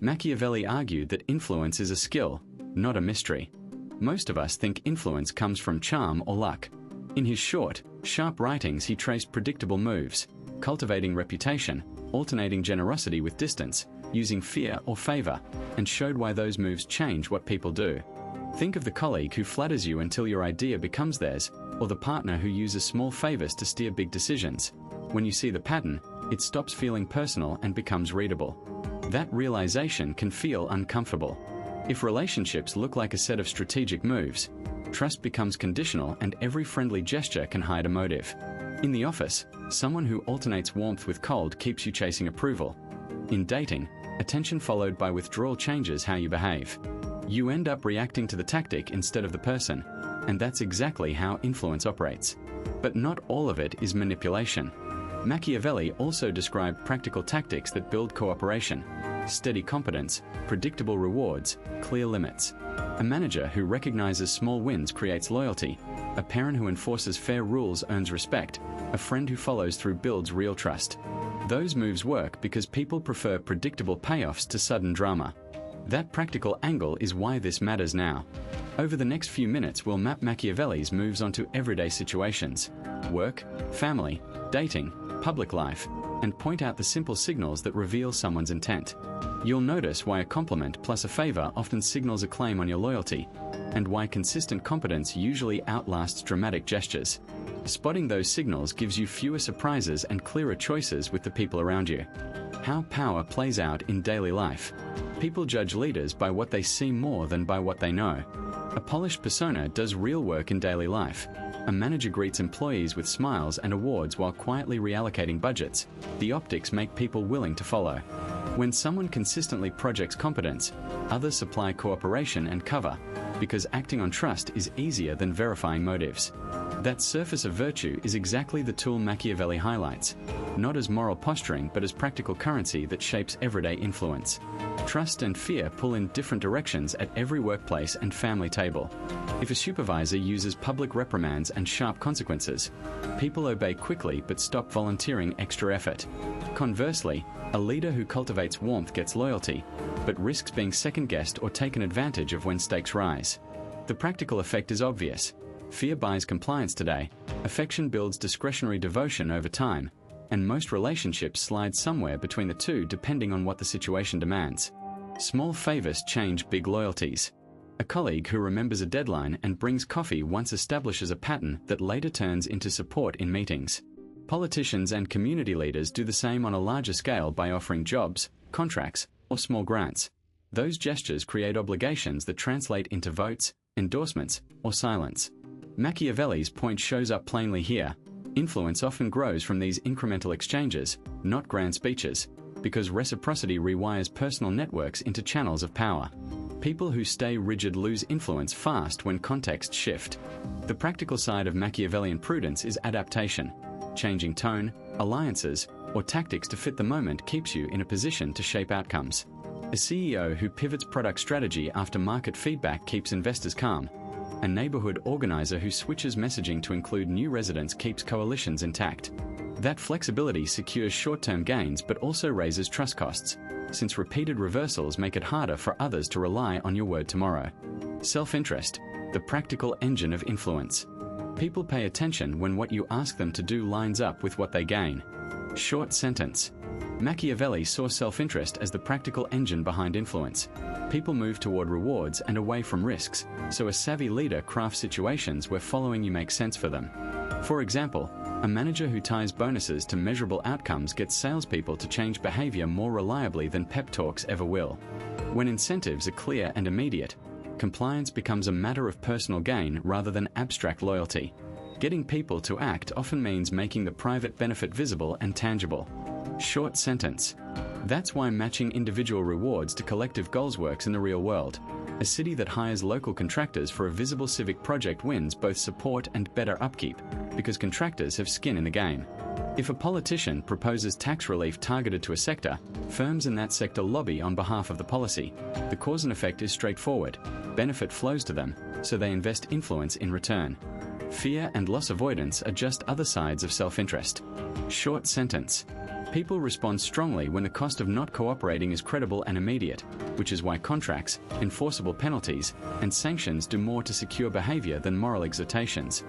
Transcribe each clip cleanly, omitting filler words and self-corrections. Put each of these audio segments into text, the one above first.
Machiavelli argued that influence is a skill, not a mystery. Most of us think influence comes from charm or luck. In his short, sharp writings, he traced predictable moves, cultivating reputation, alternating generosity with distance, using fear or favor, and showed why those moves change what people do. Think of the colleague who flatters you until your idea becomes theirs, or the partner who uses small favors to steer big decisions. When you see the pattern, it stops feeling personal and becomes readable. That realization can feel uncomfortable. If relationships look like a set of strategic moves, trust becomes conditional and every friendly gesture can hide a motive. In the office, someone who alternates warmth with cold keeps you chasing approval. In dating, attention followed by withdrawal changes how you behave. You end up reacting to the tactic instead of the person, and that's exactly how influence operates. But not all of it is manipulation. Machiavelli also described practical tactics that build cooperation, steady competence, predictable rewards, clear limits. A manager who recognizes small wins creates loyalty. A parent who enforces fair rules earns respect. A friend who follows through builds real trust. Those moves work because people prefer predictable payoffs to sudden drama. That practical angle is why this matters now. Over the next few minutes, we'll map Machiavelli's moves onto everyday situations: work, family, dating, public life, and point out the simple signals that reveal someone's intent. You'll notice why a compliment plus a favor often signals a claim on your loyalty, and why consistent competence usually outlasts dramatic gestures. Spotting those signals gives you fewer surprises and clearer choices with the people around you. How power plays out in daily life. People judge leaders by what they see more than by what they know. A polished persona does real work in daily life. A manager greets employees with smiles and awards while quietly reallocating budgets. The optics make people willing to follow. When someone consistently projects competence, others supply cooperation and cover, because acting on trust is easier than verifying motives. That surface of virtue is exactly the tool Machiavelli highlights, not as moral posturing but as practical currency that shapes everyday influence. Trust and fear pull in different directions at every workplace and family table. If a supervisor uses public reprimands and sharp consequences, people obey quickly but stop volunteering extra effort. Conversely, a leader who cultivates warmth gets loyalty, but risks being second-guessed or taken advantage of when stakes rise. The practical effect is obvious. Fear buys compliance today, affection builds discretionary devotion over time, and most relationships slide somewhere between the two depending on what the situation demands. Small favors change big loyalties. A colleague who remembers a deadline and brings coffee once establishes a pattern that later turns into support in meetings. Politicians and community leaders do the same on a larger scale by offering jobs, contracts, or small grants. Those gestures create obligations that translate into votes, endorsements, or silence. Machiavelli's point shows up plainly here. Influence often grows from these incremental exchanges, not grand speeches, because reciprocity rewires personal networks into channels of power. People who stay rigid lose influence fast when contexts shift. The practical side of Machiavellian prudence is adaptation. Changing tone, alliances, or tactics to fit the moment keeps you in a position to shape outcomes. A CEO who pivots product strategy after market feedback keeps investors calm. A neighborhood organizer who switches messaging to include new residents keeps coalitions intact. That flexibility secures short-term gains but also raises trust costs, since repeated reversals make it harder for others to rely on your word tomorrow. Self-interest, the practical engine of influence. People pay attention when what you ask them to do lines up with what they gain. Short sentence. Machiavelli saw self-interest as the practical engine behind influence. People move toward rewards and away from risks, so a savvy leader crafts situations where following you makes sense for them. For example, a manager who ties bonuses to measurable outcomes gets salespeople to change behavior more reliably than pep talks ever will. When incentives are clear and immediate, compliance becomes a matter of personal gain rather than abstract loyalty. Getting people to act often means making the private benefit visible and tangible. Short sentence. That's why matching individual rewards to collective goals works in the real world. A city that hires local contractors for a visible civic project wins both support and better upkeep, because contractors have skin in the game. If a politician proposes tax relief targeted to a sector, firms in that sector lobby on behalf of the policy. The cause and effect is straightforward. Benefit flows to them, so they invest influence in return. Fear and loss avoidance are just other sides of self-interest. Short sentence. People respond strongly when the cost of not cooperating is credible and immediate, which is why contracts, enforceable penalties, and sanctions do more to secure behavior than moral exhortations.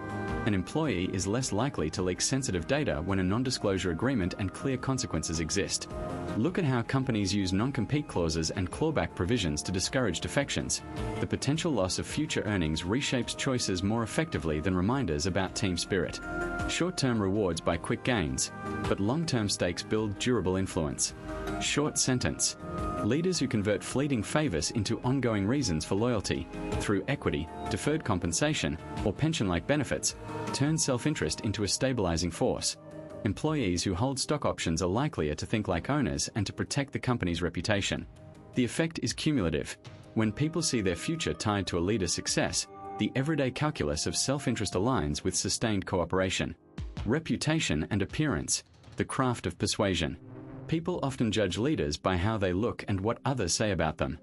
An employee is less likely to leak sensitive data when a non-disclosure agreement and clear consequences exist. Look at how companies use non-compete clauses and clawback provisions to discourage defections. The potential loss of future earnings reshapes choices more effectively than reminders about team spirit. Short-term rewards buy quick gains, but long-term stakes build durable influence. Short sentence. Leaders who convert fleeting favors into ongoing reasons for loyalty through equity, deferred compensation, or pension-like benefits turn self-interest into a stabilizing force. Employees who hold stock options are likelier to think like owners and to protect the company's reputation. The effect is cumulative. When people see their future tied to a leader's success, the everyday calculus of self-interest aligns with sustained cooperation. Reputation and appearance, the craft of persuasion. People often judge leaders by how they look and what others say about them.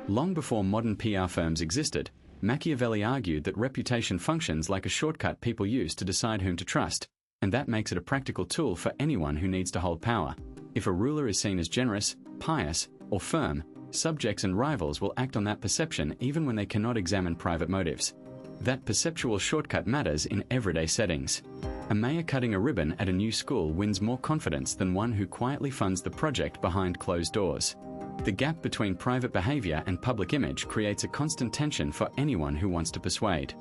Long before modern PR firms existed, Machiavelli argued that reputation functions like a shortcut people use to decide whom to trust, and that makes it a practical tool for anyone who needs to hold power. If a ruler is seen as generous, pious, or firm, subjects and rivals will act on that perception even when they cannot examine private motives. That perceptual shortcut matters in everyday settings. A mayor cutting a ribbon at a new school wins more confidence than one who quietly funds the project behind closed doors. The gap between private behavior and public image creates a constant tension for anyone who wants to persuade.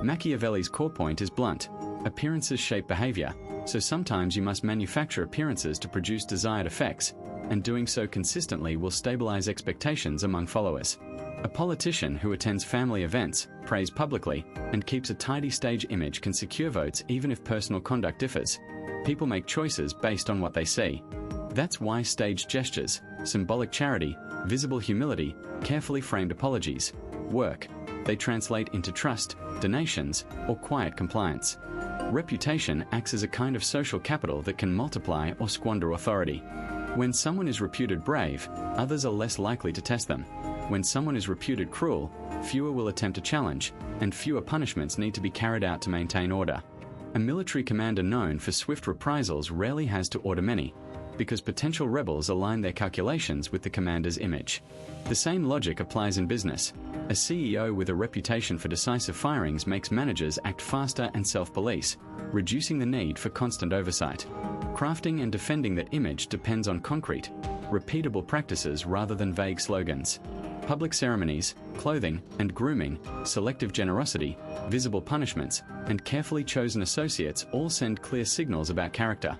Machiavelli's core point is blunt. Appearances shape behavior, so sometimes you must manufacture appearances to produce desired effects, and doing so consistently will stabilize expectations among followers. A politician who attends family events, prays publicly, and keeps a tidy stage image can secure votes even if personal conduct differs. People make choices based on what they see. That's why staged gestures, symbolic charity, visible humility, carefully framed apologies work. They translate into trust, donations, or quiet compliance. Reputation acts as a kind of social capital that can multiply or squander authority. When someone is reputed brave, others are less likely to test them. When someone is reputed cruel, fewer will attempt a challenge, and fewer punishments need to be carried out to maintain order. A military commander known for swift reprisals rarely has to order many, because potential rebels align their calculations with the commander's image. The same logic applies in business. A CEO with a reputation for decisive firings makes managers act faster and self-police, reducing the need for constant oversight. Crafting and defending that image depends on concrete, repeatable practices rather than vague slogans. Public ceremonies, clothing and grooming, selective generosity, visible punishments, and carefully chosen associates all send clear signals about character.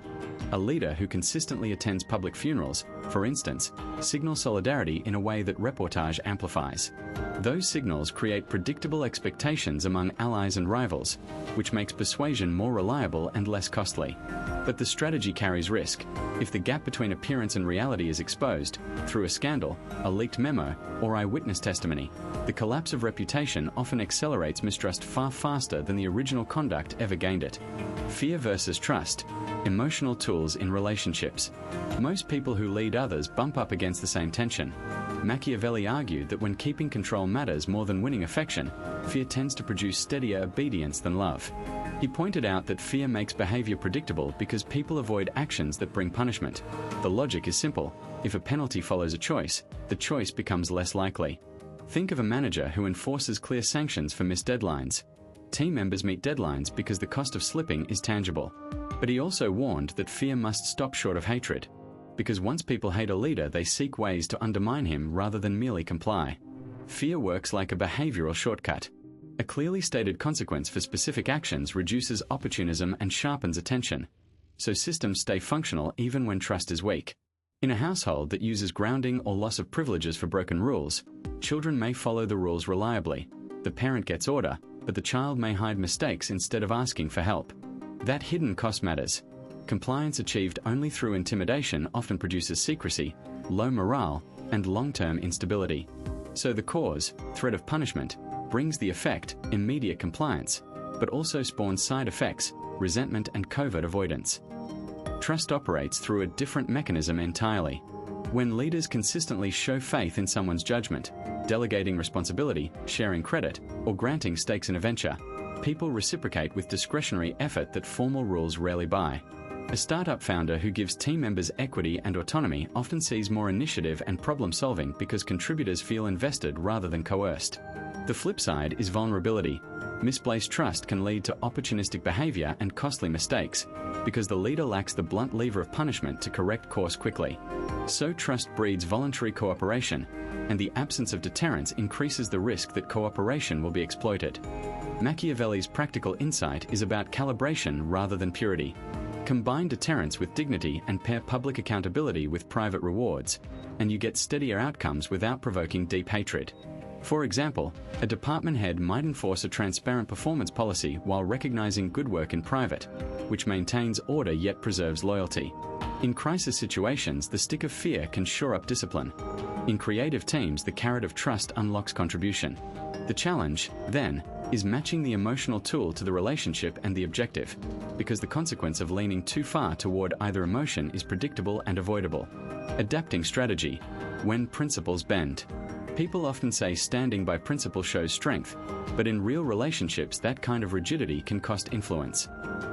A leader who consistently attends public funerals, for instance, signals solidarity in a way that reportage amplifies. Those signals create predictable expectations among allies and rivals, which makes persuasion more reliable and less costly. But the strategy carries risk. If the gap between appearance and reality is exposed, through a scandal, a leaked memo, or eyewitness testimony, the collapse of reputation often accelerates mistrust far faster than the original conduct ever gained it. Fear versus trust. Emotional tools in relationships. Most people who lead others bump up against the same tension. Machiavelli argued that when keeping control matters more than winning affection, fear tends to produce steadier obedience than love. He pointed out that fear makes behavior predictable because people avoid actions that bring punishment. The logic is simple. If a penalty follows a choice, the choice becomes less likely. Think of a manager who enforces clear sanctions for missed deadlines. Team members meet deadlines because the cost of slipping is tangible. But he also warned that fear must stop short of hatred, because once people hate a leader, they seek ways to undermine him rather than merely comply. Fear works like a behavioral shortcut. A clearly stated consequence for specific actions reduces opportunism and sharpens attention, so systems stay functional even when trust is weak. In a household that uses grounding or loss of privileges for broken rules, children may follow the rules reliably. The parent gets order, but the child may hide mistakes instead of asking for help. That hidden cost matters. Compliance achieved only through intimidation often produces secrecy, low morale, and long-term instability. So the cause, threat of punishment, brings the effect, immediate compliance, but also spawns side effects, resentment and covert avoidance. Trust operates through a different mechanism entirely. When leaders consistently show faith in someone's judgment, delegating responsibility, sharing credit, or granting stakes in a venture, people reciprocate with discretionary effort that formal rules rarely buy. A startup founder who gives team members equity and autonomy often sees more initiative and problem-solving because contributors feel invested rather than coerced. The flip side is vulnerability. Misplaced trust can lead to opportunistic behavior and costly mistakes because the leader lacks the blunt lever of punishment to correct course quickly. So trust breeds voluntary cooperation, and the absence of deterrence increases the risk that cooperation will be exploited. Machiavelli's practical insight is about calibration rather than purity. Combine deterrence with dignity and pair public accountability with private rewards, and you get steadier outcomes without provoking deep hatred. For example, a department head might enforce a transparent performance policy while recognizing good work in private, which maintains order yet preserves loyalty. In crisis situations, the stick of fear can shore up discipline. In creative teams, the carrot of trust unlocks contribution. The challenge, then, is matching the emotional tool to the relationship and the objective, because the consequence of leaning too far toward either emotion is predictable and avoidable. Adapting strategy. When principles bend. People often say standing by principle shows strength, but in real relationships that kind of rigidity can cost influence.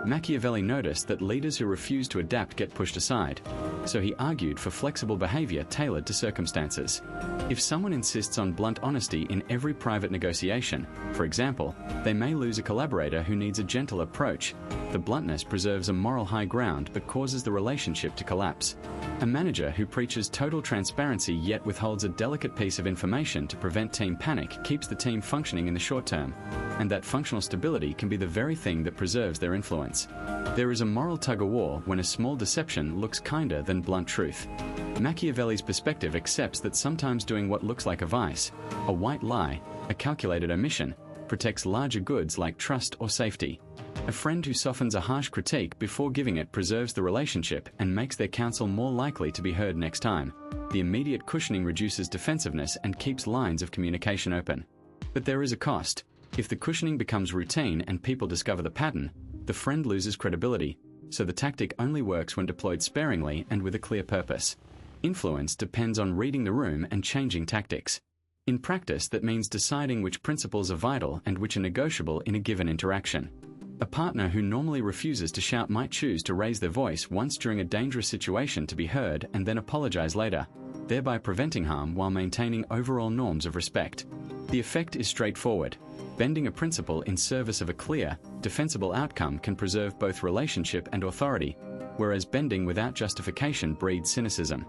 Machiavelli noticed that leaders who refuse to adapt get pushed aside, so he argued for flexible behavior tailored to circumstances. If someone insists on blunt honesty in every private negotiation, for example, they may lose a collaborator who needs a gentle approach. The bluntness preserves a moral high ground but causes the relationship to collapse. A manager who preaches total transparency yet withholds a delicate piece of information to prevent team panic keeps the team functioning in the short term, and that functional stability can be the very thing that preserves their influence. There is a moral tug-of-war when a small deception looks kinder than blunt truth. Machiavelli's perspective accepts that sometimes doing what looks like a vice, a white lie, a calculated omission, protects larger goods like trust or safety. A friend who softens a harsh critique before giving it preserves the relationship and makes their counsel more likely to be heard next time. The immediate cushioning reduces defensiveness and keeps lines of communication open. But there is a cost. If the cushioning becomes routine and people discover the pattern, the friend loses credibility, so the tactic only works when deployed sparingly and with a clear purpose. Influence depends on reading the room and changing tactics. In practice, that means deciding which principles are vital and which are negotiable in a given interaction. A partner who normally refuses to shout might choose to raise their voice once during a dangerous situation to be heard and then apologize later, thereby preventing harm while maintaining overall norms of respect. The effect is straightforward. Bending a principle in service of a clear, defensible outcome can preserve both relationship and authority, whereas bending without justification breeds cynicism.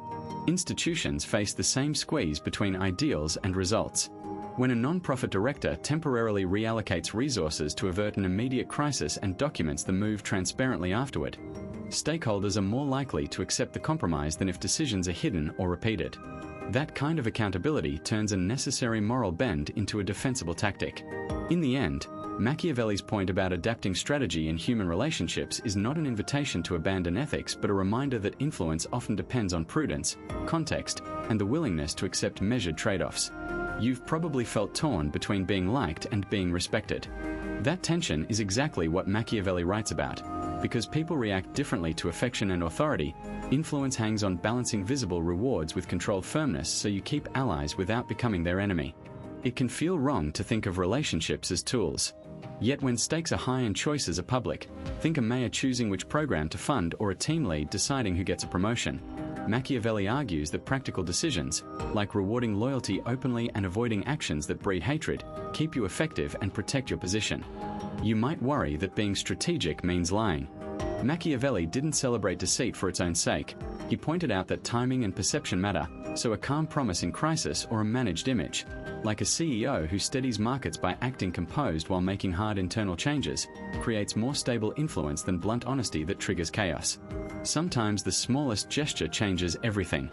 Institutions face the same squeeze between ideals and results. When a non-profit director temporarily reallocates resources to avert an immediate crisis and documents the move transparently afterward, stakeholders are more likely to accept the compromise than if decisions are hidden or repeated. That kind of accountability turns a necessary moral bend into a defensible tactic. In the end, Machiavelli's point about adapting strategy in human relationships is not an invitation to abandon ethics, but a reminder that influence often depends on prudence, context, and the willingness to accept measured trade-offs. You've probably felt torn between being liked and being respected. That tension is exactly what Machiavelli writes about. Because people react differently to affection and authority, influence hangs on balancing visible rewards with controlled firmness so you keep allies without becoming their enemy. It can feel wrong to think of relationships as tools. Yet when stakes are high and choices are public, think a mayor choosing which program to fund or a team lead deciding who gets a promotion. Machiavelli argues that practical decisions, like rewarding loyalty openly and avoiding actions that breed hatred, keep you effective and protect your position. You might worry that being strategic means lying. Machiavelli didn't celebrate deceit for its own sake. He pointed out that timing and perception matter, so a calm promise in crisis or a managed image, like a CEO who steadies markets by acting composed while making hard internal changes, creates more stable influence than blunt honesty that triggers chaos. Sometimes the smallest gesture changes everything.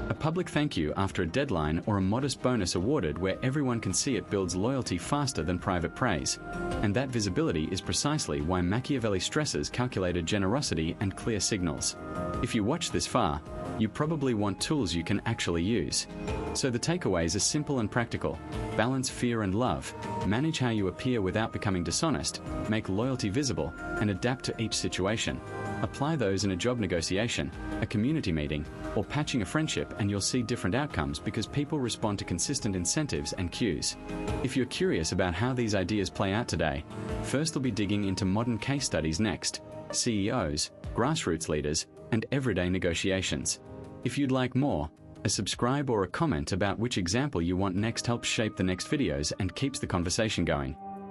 A public thank you after a deadline or a modest bonus awarded where everyone can see it builds loyalty faster than private praise. And that visibility is precisely why Machiavelli stresses calculated generosity and clear signals. If you watch this far, you probably want tools you can actually use. So the takeaways are simple and practical. Balance fear and love, manage how you appear without becoming dishonest, make loyalty visible, and adapt to each situation. Apply those in a job negotiation, a community meeting, or patching a friendship, and you'll see different outcomes because people respond to consistent incentives and cues. If you're curious about how these ideas play out today, first we'll be digging into modern case studies next. CEOs, grassroots leaders, and everyday negotiations. If you'd like more, a subscribe or a comment about which example you want next helps shape the next videos and keeps the conversation going.